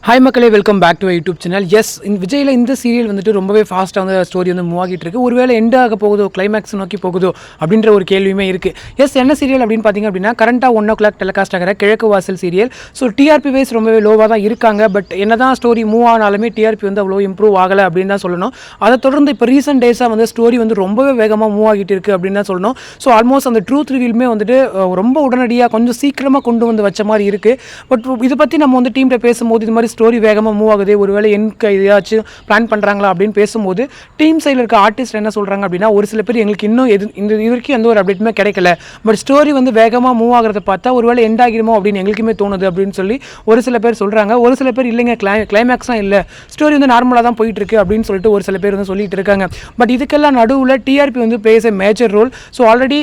Hi மக்களே, welcome back to YouTube channel. Yes, விஜயில் இந்த சீரியல் வந்துட்டு ரொம்பவே ஃபாஸ்ட்டாக வந்து ஸ்டோரி வந்து மூவ் ஆகிட்டு இருக்கு. ஒருவேளை எண்ட் ஆக போகுதோ, கிளைமேக்ஸ் நோக்கி போகுதோ அப்படின்ற ஒரு கேள்வியுமே இருக்குது. எஸ், என்ன சீரியல் அப்படின்னு பார்த்தீங்க அப்படின்னா, கரண்ட்டாக 1 o'clock டெலிகாஸ்ட் ஆகிற கிழக்கு வாசல் சீரியல். ஸோ டிஆர்பி வைஸ் ரொம்பவே லோவாக தான் இருக்காங்க. பட் என்ன தான் ஸ்டோரி மூவ் ஆனாலுமே டிஆர்பி வந்து அவ்வளோ இம்ப்ரூவ் ஆகலை அப்படின்னு தான் சொல்லணும். அதை தொடர்ந்து இப்போ ரீசெண்ட் டேஸாக வந்து ஸ்டோரி வந்து ரொம்பவே வேகமாக மூவ் ஆகிட்டு இருக்குது அப்படின்னு தான் சொல்லணும். ஸோ ஆல்மோஸ்ட் அந்த ட்ரூத் ரிவீலுமே வந்துட்டு ரொம்ப உடனடியாக கொஞ்சம் சீக்கிரமாக கொண்டு வந்து வச்ச மாதிரி இருக்குது. பட் இதை பற்றி நம்ம வந்து டீம்கிட்ட பேசும்போது இது மாதிரி ஸ்டோரி வேகமாக மூவ் ஆகுது, ஒருவேளை எனக்கு இதாச்சும் பிளான் பண்ணுறாங்களா அப்படின்னு பேசும்போது டீம் சைடில் இருக்க ஆர்டிஸ்ட் என்ன சொல்கிறாங்க அப்படின்னா, ஒரு சில பேர் எங்களுக்கு இன்னும் இது வரைக்கும் எந்த ஒரு அப்டேட்டுமே கிடைக்கல, பட் ஸ்டோரி வந்து வேகமாக மூவ் ஆகிறத பார்த்தா ஒருவேளை எண்ட் ஆகிடுமோ அப்படின்னு எங்களுக்குமே தோணுது அப்படின்னு சொல்லி ஒரு சில பேர் சொல்கிறாங்க. ஒரு சில பேர் இல்லைங்க, கிளைமேக்ஸாக இல்லை, ஸ்டோரி வந்து நார்மலாக தான் போயிட்டு இருக்கு அப்படின்னு சொல்லிட்டு ஒரு சில பேர் வந்து சொல்லிட்டு இருக்காங்க. பட் இதுக்கெல்லாம் நடுவில் டிஆர்பி வந்து plays a major role. So already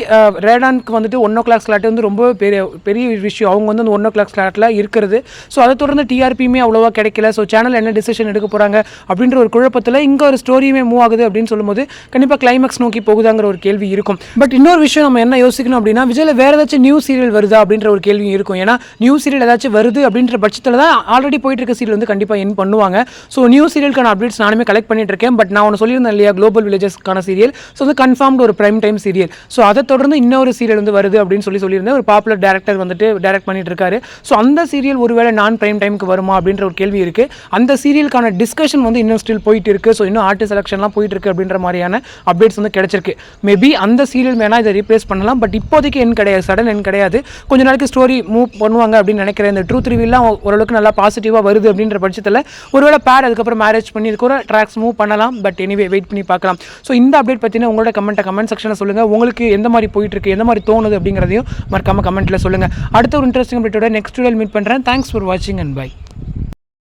ரேடானுக்கு வந்துட்டு 1 o'clock ஸ்லாட் வந்து ரொம்ப பெரிய விஷயம். அவங்க வந்து அந்த 1 o'clock ஸ்லாட்டில் இருக்கிறது. ஸோ அதை தொடர்ந்து டிஆர்பியுமே அவ்வளோவா கிடைக்கல. ஸோ சேனல் என்ன டிசிஷன் எடுக்க போகிறாங்க அப்படின்ற ஒரு குழப்பத்தில் இங்கே ஒரு ஸ்டோரியுமே மூவ் ஆகுது அப்படின்னு சொல்லும்போது கண்டிப்பாக கிளைமேக்ஸ் நோக்கி போகுதாங்கிற ஒரு கேள்வி இருக்கும். பட் இன்னொரு விஷயம் நம்ம என்ன யோசிக்கணும் அப்படின்னா, விஜயில் வேறு ஏதாச்சும் நியூ சீரியல் வருதா அப்படின்ற ஒரு கேள்வி இருக்கும். ஏன்னா நியூ சீரியல் ஏதாச்சும் வருது அப்படின்ற பட்சத்தில் தான் ஆல்ரெடி போயிட்டு இருக்க சீரியல் வந்து கண்டிப்பாக என் பண்ணுவாங்க. ஸோ நியூ சீரியலுக்கான அப்டேட்ஸ் நானுமே கலெக்ட் பண்ணிட்டு இருக்கேன். பட் நான் ஒன்று சொல்லியிருந்தேன் இல்லையா, குளோபல் வில்லேஜஸ்க்கான சீரியல். ஸோ வந்து கன்ஃபார்ம்டு ஒரு பிரைம் டைம் சீரியல். ஸோ அதை தொடர்ந்து இன்னொரு சீரியல் வந்து வருது அப்படின்னு சொல்லியிருந்தேன். ஒரு பாப்புலர் டேரக்டர் வந்துட்டு டைரக்ட் பண்ணிட்டு இருக்காரு. ஸோ அந்த சீரியல் ஒருவேளை நான் பிரைம் டைமுக்கு வருமா அப்படின்ற ஒரு கேள்வி இருக்குது. அந்த சீரியலுக்கான டிஸ்கஷன் வந்து இன்னும் ஸ்டில் போயிட்டு இருக்கு. ஸோ இன்னும் ஆர்டிஸ்ட் செலக்ஷன்லாம் போயிட்டு இருக்கு அப்படின்ற மாதிரியான அப்டேட்ஸ் வந்து கிடைச்சிருக்கு. மேபி அந்த சீரியல் வேணா இதை ரீப்ளேஸ் பண்ணலாம். பட் இப்போதைக்கு என் கிடையாது, சடன் என் கிடையாது. கொஞ்ச நாளைக்கு ஸ்டோரி மூவ் பண்ணுவாங்க அப்படின்னு நினைக்கிறேன். இந்த ட்ரூத் ரிவீல்லாம் ஓரளவுக்கு நல்லா பாசிட்டிவாக வருது அப்படின்ற பட்சத்தில் ஒருவேளை பேர் அதுக்கப்புறம் மேரேஜ் பண்ணி இதுக்கு ஒரு ட்ராக்ஸ் மூவ் பண்ணலாம். பட் எனிவே வெயிட் பண்ணி பார்க்கலாம். ஸோ இந்த அப்டேட் பற்றின உங்களோட கமெண்ட் செக்ஷனில் சொல்லுங்கள். உங்களுக்கு எந்த மாதிரி போயிட்டு இருக்கு, எந்த மாதிரி தோணுது அப்படிங்கிறதையும் மறக்காம கமெண்ட்டில் சொல்லுங்கள். அடுத்த ஒரு இன்ட்ரெஸ்டிங் அப்டேட்டோட நெக்ஸ்ட் வீடியோவில் மீட் பண்ணுறேன். தேங்க்ஸ் ஃபார் வாட்சிங் அண்ட் பை.